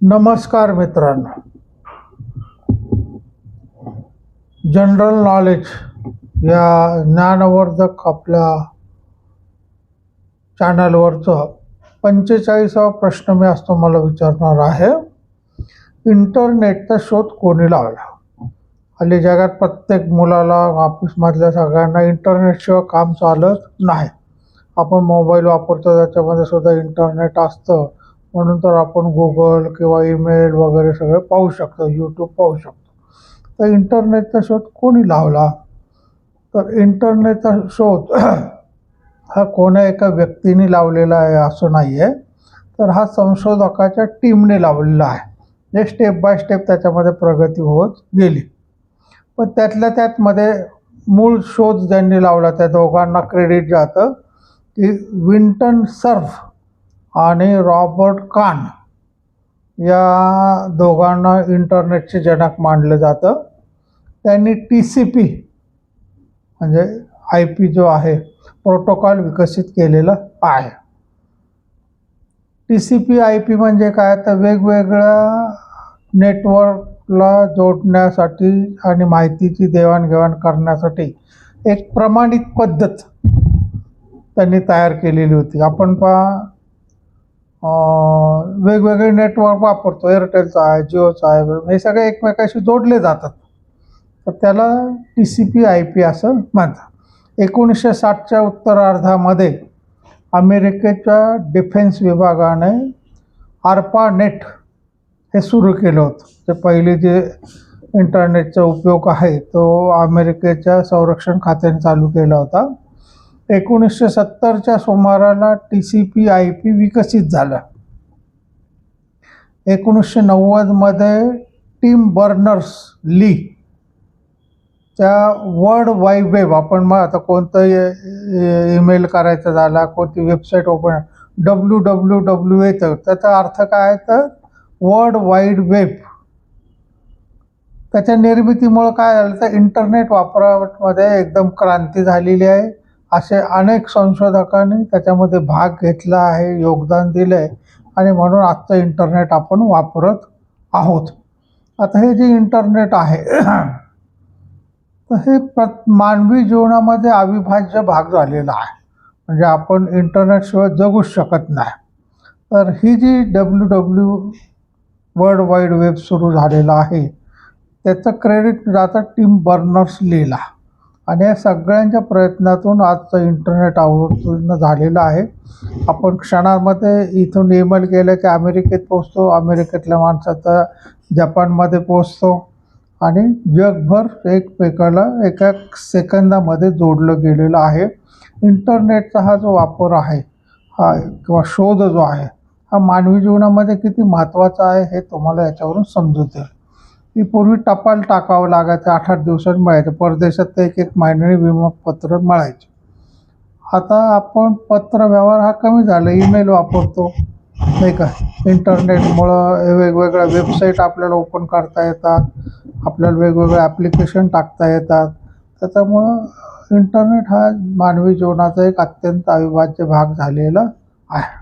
नमस्कार मित्रांनो, general knowledge या ज्ञानवर्धक आपल्या चॅनलवरचं 45वा प्रश्न मी आज तुम्हाला विचारणार आहे. इंटरनेटचा शोध कोणी लावला? हल्ली जगात प्रत्येक मुलाला, ऑफिसमधल्या सगळ्यांना इंटरनेटशिवाय काम चालत नाही. आपण मोबाईल वापरतो, त्याच्यामध्ये सुद्धा इंटरनेट असतं. म्हणून तर आपण गुगल किंवा ईमेल वगैरे सगळं पाहू शकतो, यूट्यूब पाहू शकतो. तर इंटरनेटचा शोध कोणी लावला? तर इंटरनेटचा शोध हा कोणा एका व्यक्तीने लावलेला आहे असं नाही आहे, तर हा संशोधकाच्या टीमने लावलेला आहे. जे स्टेप बाय स्टेप त्याच्यामध्ये प्रगती होत गेली. पण त्यातल्या त्यातमध्ये मूळ शोध ज्यांनी लावला त्या दोघांना क्रेडिट जातं, की विंटन सर्फ आणि रॉबर्ट कान या दोघांना इंटरनेटचे जनक मानलं जातं. त्यांनी TCP म्हणजे IP जो आहे प्रोटोकॉल विकसित केलेला आहे. TCP IP म्हणजे काय? तर वेगवेगळ्या नेटवर्कला जोडण्यासाठी आणि माहितीची देवाणघेवाण करण्यासाठी एक प्रमाणित पद्धत त्यांनी तयार केलेली होती. आपण वेगवेगळे नेटवर्क वापरतो, एअरटेलचं आहे, जिओचं आहे, हे सगळे एकमेकाशी जोडले जातात. तर त्याला TCP IP असं म्हणतात. 1960च्या उत्तरार्धामध्ये अमेरिकेच्या डिफेन्स विभागाने ARPANET हे सुरू केलं होतं. ते पहिले जे इंटरनेटचा उपयोग आहे तो अमेरिकेच्या संरक्षण खात्याने चालू केला होता. 1970च्या सुमाराला TCP IP विकसित झाला. 1990मध्ये टिम बर्नर्स ली त्या वर्ल्ड वाईड वेब, आपण मग आता कोणतं ईमेल करायचं झाला, कोणती वेबसाईट ओपन, WWW येतं, त्याचा अर्थ काय? तर वर्ल्ड वाईड वेब. त्याच्या निर्मितीमुळं काय झालं तर इंटरनेट वापरामध्ये एकदम क्रांती झालेली आहे. असे अनेक संशोधकांनी त्याच्यामध्ये भाग घेतला आहे, योगदान दिलं आहे, आणि म्हणून आजचं इंटरनेट आपण वापरत आहोत. आता हे जे इंटरनेट आहे तर हे मानवी जीवनामध्ये अविभाज्य भाग झालेला आहे. म्हणजे आपण इंटरनेटशिवाय जगूच शकत नाही. तर ही जी वर्ल्ड वाईड वेब सुरू झालेला आहे त्याचं क्रेडिट जातं टिम बर्नर्स लीला. आणि या सगळ्यांच्या प्रयत्नातून आजचं इंटरनेट अवतीर्ण झालेलं आहे. आपण क्षणामध्ये इथून ईमेल केलं की अमेरिकेत पोचतो, अमेरिकेतल्या माणसाचा जपानमध्ये पोचतो, आणि जगभर एकमेकाला एका सेकंदामध्ये जोडलं गेलेलं आहे. इंटरनेटचा हा जो वापर आहे हा किंवा शोध जो आहे हा मानवी जीवनामध्ये किती महत्त्वाचा आहे हे तुम्हाला याच्यावरून समजतं. की पूर्वी टपाल टाकावं लागायचं, 8-8 दिवसांनी मिळायचं. परदेशात तर 1-1 महिन्याने विमापत्र मिळायचे. आता आपण पत्र व्यवहार हा कमी झाला, ईमेल वापरतो नाही का. इंटरनेटमुळं वेगवेगळ्या वेबसाईट आपल्याला ओपन करता येतात, आपल्याला वेगवेगळे ॲप्लिकेशन टाकता येतात. त्याच्यामुळं इंटरनेट हा मानवी जीवनाचा एक अत्यंत अविभाज्य भाग झालेला आहे.